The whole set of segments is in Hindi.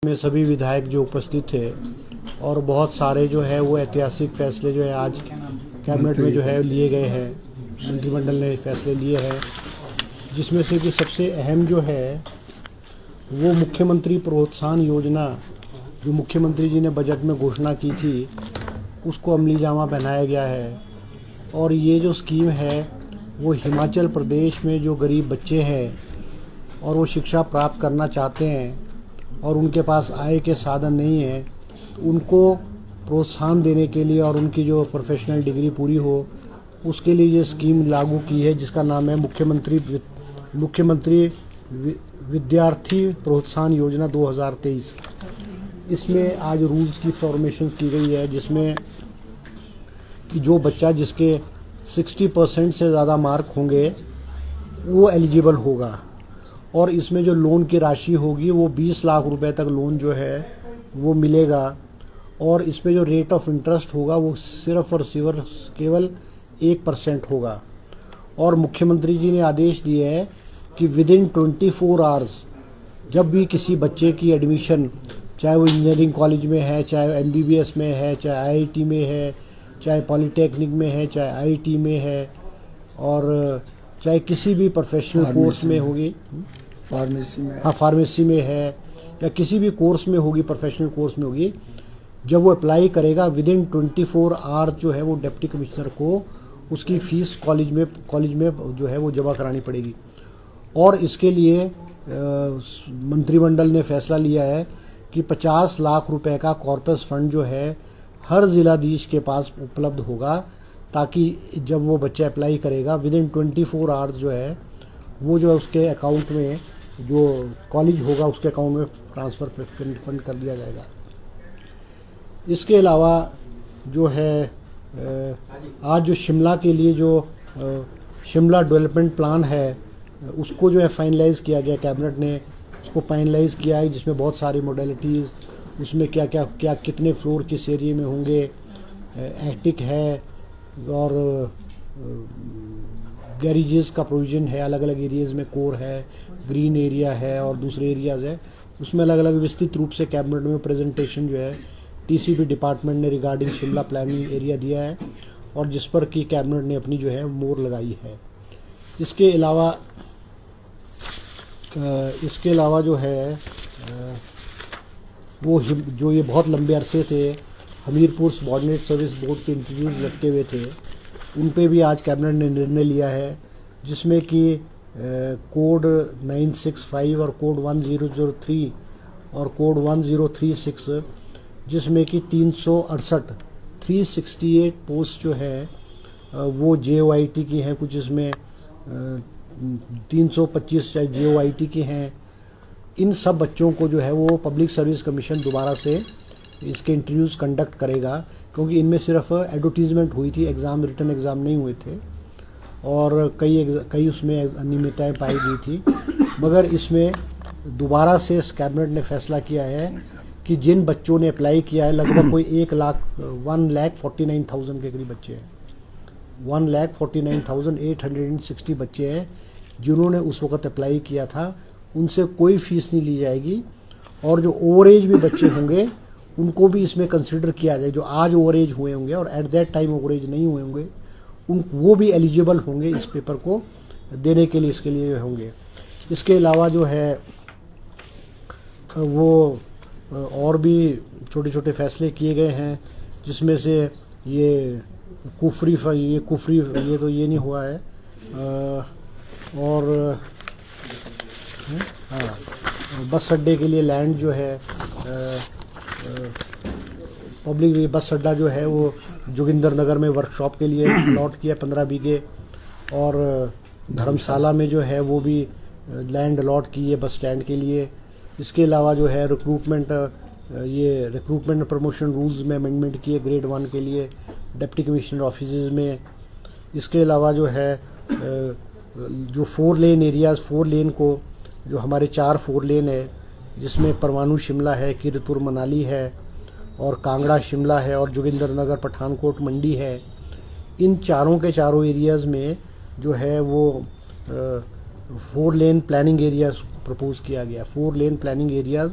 में सभी विधायक जो उपस्थित थे और बहुत सारे जो है वो ऐतिहासिक फैसले जो है आज कैबिनेट में जो है लिए गए हैं, मंत्रिमंडल ने फैसले लिए हैं, जिसमें से कि सबसे अहम जो है वो मुख्यमंत्री प्रोत्साहन योजना जो मुख्यमंत्री जी ने बजट में घोषणा की थी उसको अमली जामा पहनाया गया है। और ये जो स्कीम है वो हिमाचल प्रदेश में जो गरीब बच्चे हैं और वो शिक्षा प्राप्त करना चाहते हैं और उनके पास आय के साधन नहीं है, तो उनको प्रोत्साहन देने के लिए और उनकी जो प्रोफेशनल डिग्री पूरी हो उसके लिए ये स्कीम लागू की है, जिसका नाम है मुख्यमंत्री विद्यार्थी प्रोत्साहन योजना 2023। इसमें आज रूल्स की फॉर्मेशन की गई है, जिसमें कि जो बच्चा जिसके 60% से ज़्यादा मार्क होंगे वो एलिजिबल होगा। और इसमें जो लोन की राशि होगी वो 20 लाख रुपए तक लोन जो है वो मिलेगा। और इसमें जो रेट ऑफ इंटरेस्ट होगा वो सिर्फ और सिर्फ केवल 1% होगा। और मुख्यमंत्री जी ने आदेश दिए हैं कि विदिन 24 आवर्स जब भी किसी बच्चे की एडमिशन, चाहे वो इंजीनियरिंग कॉलेज में है, चाहे MBBS में है, चाहे IIT में है, चाहे पॉलिटेक्निक में है, चाहे IIT में है, और चाहे किसी भी प्रोफेशनल कोर्स में होगी, फार्मेसी में है, या किसी भी कोर्स में होगी, प्रोफेशनल कोर्स में होगी, जब वो अप्लाई करेगा विदिन 24 आवर्स जो है वो डिप्टी कमिश्नर को उसकी फीस कॉलेज में जो है वो जमा करानी पड़ेगी। और इसके लिए मंत्रिमंडल ने फैसला लिया है कि 50 लाख रुपए का कॉर्पस फंड जो है हर जिलाधीश के पास उपलब्ध होगा, ताकि जब वो बच्चा अप्लाई करेगा विदिन 24 आवर्स जो है वो जो है उसके अकाउंट में, जो कॉलेज होगा उसके अकाउंट में ट्रांसफ़र फंड कर दिया जाएगा। इसके अलावा जो है आज जो शिमला के लिए जो शिमला डेवलपमेंट प्लान है उसको जो है फाइनलाइज किया गया, कैबिनेट ने उसको फाइनलाइज किया है, जिसमें बहुत सारी मॉडलिटीज़, उसमें क्या कितने फ्लोर किस एरिया में होंगे, एटिक है और गैरेजेस का प्रोविज़न है, अलग अलग एरियाज़ में कोर है, ग्रीन एरिया है और दूसरे एरियाज़ है, उसमें अलग अलग विस्तृत रूप से कैबिनेट में प्रेजेंटेशन जो है TCP डिपार्टमेंट ने रिगार्डिंग शिमला प्लानिंग एरिया दिया है और जिस पर कि कैबिनेट ने अपनी जो है मोहर लगाई है। इसके अलावा जो है वो जो ये बहुत लंबे अरसे से हमीरपुर सबॉर्डिनेट सर्विस बोर्ड के इंटरव्यूज लटके हुए थे, उन पे भी आज कैबिनेट ने निर्णय लिया है, जिसमें कि कोड 965 और कोड 1003 और कोड 1036, जिसमें कि 368 पोस्ट जो है वो JOIT की हैं, कुछ इसमें 325 JOIT की हैं। इन सब बच्चों को जो है वो पब्लिक सर्विस कमीशन दोबारा से इसके इंटरव्यूज़ कंडक्ट करेगा, क्योंकि इनमें सिर्फ एडवर्टीजमेंट हुई थी, एग्ज़ाम, रिटन एग्ज़ाम नहीं हुए थे और कई उसमें अनियमितताएँ पाई गई थी। मगर इसमें दोबारा से इस कैबिनेट ने फैसला किया है कि जिन बच्चों ने अप्लाई किया है, लगभग कोई 1,49,000 के करीब बच्चे हैं, 1,49,860 बच्चे हैं जिन्होंने उस वक़्त अप्लाई किया था, उनसे कोई फीस नहीं ली जाएगी। और जो ओवर एज भी बच्चे होंगे उनको भी इसमें कंसिडर किया जाए, जो आज ओवर एज हुए होंगे और at that time over age नहीं हुए होंगे, वो भी एलिजिबल होंगे इस पेपर को देने के लिए, इसके लिए होंगे। इसके अलावा जो है वो और भी छोटे छोटे फैसले किए गए हैं, जिसमें से ये कुफरी ये तो ये नहीं हुआ है, और हाँ, बस अड्डे के लिए लैंड जो है पब्लिक बस अड्डा जो है वो जोगिंदर नगर में वर्कशॉप के लिए अलॉट किया 15 बीघे, और धर्मशाला में जो है वो भी लैंड अलॉट की है बस स्टैंड के लिए। इसके अलावा जो है रिक्रूटमेंट प्रमोशन रूल्स में अमेंडमेंट किए ग्रेड 1 के लिए डिप्टी कमिश्नर ऑफिसेज में। इसके अलावा जो है जो 4 लेन एरियाज़, 4 लेन को जो हमारे 4 4 लेन है, जिसमें परवाणु शिमला है, कीरतपुर मनाली है और कांगड़ा शिमला है और जोगिंदर नगर पठानकोट मंडी है, इन चारों के चारों एरियाज़ में जो है वो 4 लेन प्लानिंग एरियाज प्रपोज किया गया। 4 लेन प्लानिंग एरियाज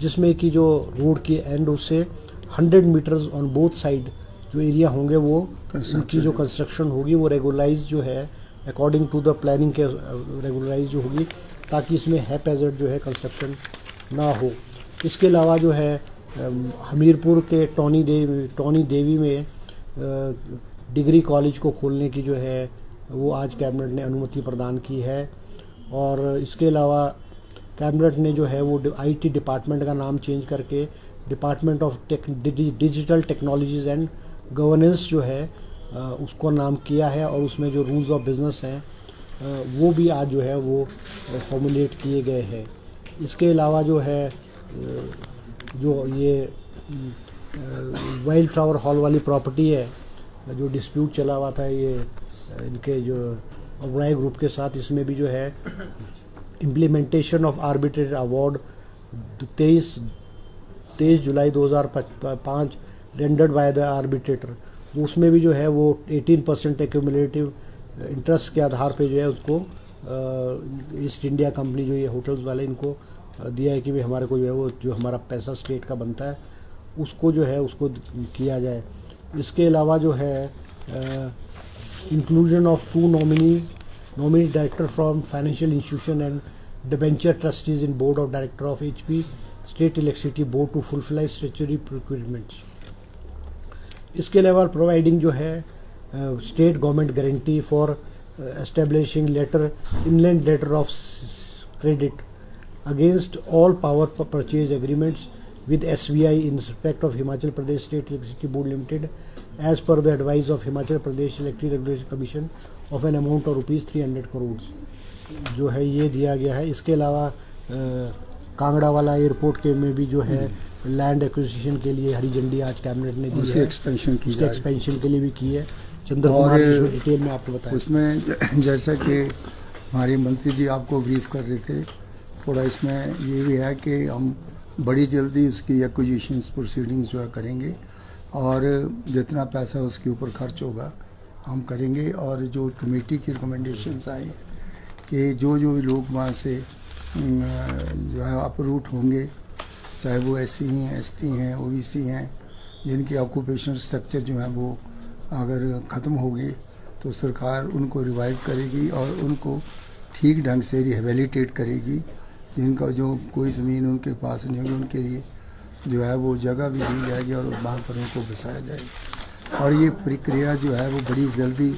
जिसमें कि जो रोड की एंड उससे 100 मीटर्स ऑन बोथ साइड जो एरिया होंगे वो उनकी जो कंस्ट्रक्शन होगी वो रेगुलराइज जो है अकॉर्डिंग टू द प्लानिंग के रेगुलराइज जो होगी, ताकि इसमें हैपैजर्ड जो है कंस्ट्रक्शन ना हो। इसके अलावा जो है हमीरपुर के टोनी देवी में डिग्री कॉलेज को खोलने की जो है वो आज कैबिनेट ने अनुमति प्रदान की है। और इसके अलावा कैबिनेट ने जो है वो आईटी डिपार्टमेंट का नाम चेंज करके department of digital technologies and governance जो है उसको नाम किया है, और उसमें जो रूल्स ऑफ बिजनेस हैं वो भी आज जो है वो फॉर्मुलेट किए गए हैं। इसके अलावा जो है जो ये वाइल्ड फ्लावर हॉल वाली प्रॉपर्टी है, जो डिस्प्यूट चला हुआ था ये इनके जो ओबराय ग्रुप के साथ, इसमें भी जो है implementation of arbitrator award 23 July 2005 rendered by the arbitrator, उसमें भी जो है वो 18% एक्यूमुलेटिव इंटरेस्ट के आधार पे जो है उसको ईस्ट इंडिया कंपनी जो ये होटल्स वाले इनको दिया है कि भाई हमारे को जो है वो जो हमारा पैसा स्टेट का बनता है उसको जो है उसको किया जाए। इसके अलावा जो है inclusion of 2 nominee director from financial institution and debenture trustees in board of director of HP state electricity board to fulfil statutory requirements. इसके अलावा प्रोवाइडिंग जो है state government guarantee for establishing inland letter of credit against all power purchase agreements with SBI in respect of Himachal Pradesh State Electricity Board Limited as per the advice of Himachal Pradesh Electricity Regulation Commission of an amount of rupees 300 crores जो है ये दिया गया है। इसके अलावा कांगड़ा वाला एयरपोर्ट के में भी जो है लैंड एक्विजिशन के लिए हरी झंडी आज कैबिनेट ने दी है, उसके एक्सपेंशन के लिए भी की है। चंद्र कुमार इसमें डिटेल में आपको बताया। उसमें जैसा कि हमारे मंत्री जी आपको ब्रीफ कर रहे थे, थोड़ा इसमें ये भी है कि हम बड़ी जल्दी उसकी एक्विजिशंस प्रोसीडिंग्स जो है करेंगे, और जितना पैसा उसके ऊपर खर्च होगा हम करेंगे। और जो कमेटी की रिकमेंडेशंस आई कि जो भी लोग वहाँ से जो है अपरूट होंगे, चाहे वो SC हैं, ST हैं, OBC हैं, जिनकी ऑक्यूपेशनल स्ट्रक्चर जो है वो अगर ख़त्म होगी तो सरकार उनको रिवाइव करेगी और उनको ठीक ढंग से रिहेबिलिटेट करेगी। जिनका जो कोई ज़मीन उनके पास नहीं होगी उनके लिए जो है वो जगह भी दी जाएगी और वहाँ पर उनको बसाया जाएगा। और ये प्रक्रिया जो है वो बड़ी जल्दी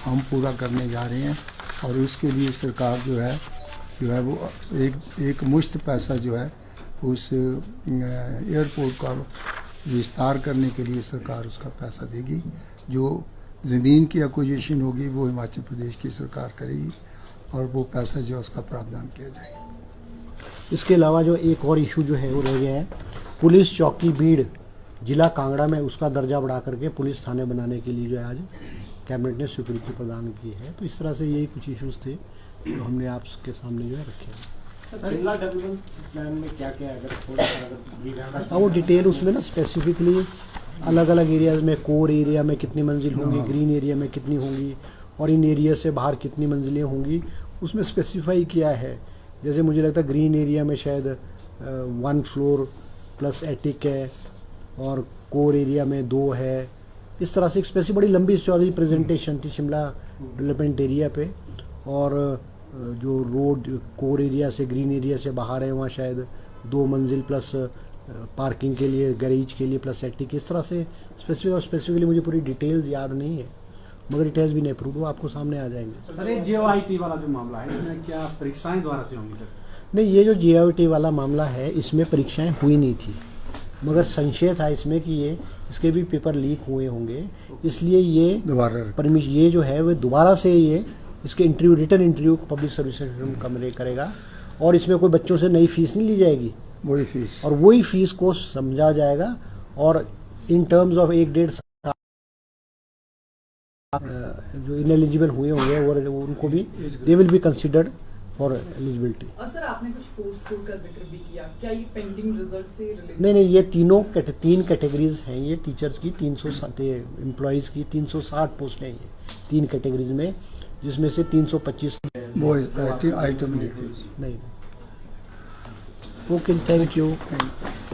हम पूरा करने जा रहे हैं, और उसके लिए सरकार जो है वो एक मुश्त पैसा जो है उस एयरपोर्ट का विस्तार करने के लिए सरकार उसका पैसा देगी। जो ज़मीन की एक्विजिशन होगी वो हिमाचल प्रदेश की सरकार करेगी, और वो पैसा जो है उसका प्रावधान किया जाएगा। इसके अलावा जो एक और इशू जो है वो रह गया है, पुलिस चौकी बीड़ जिला कांगड़ा में उसका दर्जा बढ़ा करके पुलिस थाने बनाने के लिए जो है आज कैबिनेट ने स्वीकृति प्रदान की है। तो इस तरह से यही कुछ इश्यूज थे जो हमने आपके सामने जो है रखे हैं। शिमला डेवलपमेंट प्लान में क्या क्या है, अगर थोड़ा सा वो डिटेल उसमें ना स्पेसिफिकली अलग अलग एरियाज में, कोर एरिया में कितनी मंजिल होंगी, ग्रीन एरिया में कितनी होंगी, और इन एरिया से बाहर कितनी मंजिलें होंगी, उसमें स्पेसिफाई किया है। जैसे मुझे लगता है ग्रीन एरिया में शायद 1 फ्लोर प्लस एटिक है, और कोर एरिया में 2 है। इस तरह से एक स्पेसिफिक बड़ी लंबी चौड़ी प्रेजेंटेशन थी शिमला डेवलपमेंट एरिया पे। और जो रोड कोर एरिया से ग्रीन एरिया से बाहर है वहाँ शायद 2 मंजिल प्लस पार्किंग के लिए, गैरेज के लिए प्लस एटिक, इस तरह से स्पेसिफिकली मुझे पूरी डिटेल्स याद नहीं है, मगर डिटेल्स भी नहीं प्रूव वो आपको सामने आ जाएंगे। सर ये JOIT वाला जो मामला है इसमें क्या परीक्षाएं द्वारा से होंगी सर? नहीं, ये जो JOIT वाला मामला है इसमें परीक्षाएं हुई नहीं थी, मगर संशय था इसमें कि इसके भी पेपर लीक हुए होंगे, इसलिए ये जो है वो दोबारा से ये इसके रिटर्न इंटरव्यू पब्लिक सर्विस करेगा, और इसमें कोई बच्चों से नई फीस नहीं ली जाएगी, वही फीस को समझा जाएगा। और इन टर्म्स ऑफ 1-1.5 साल जो इनएलिजिबल हुए होंगे वो उनको भी they will be considered for eligibility. Sir आपने कुछ पोस्ट कोड का जिक्र भी किया, क्या ये पेंडिंग रिजल्ट से रिलेटेड? नहीं, ये 3 कैटेगरीज हैं ये टीचर्स की, 360 एम्प्लॉयज की 360 पोस्ट हैं ये 3 कैटेगरीज में, जिसमें से 325 वो आइटम नहीं okay, thank you. Thank you.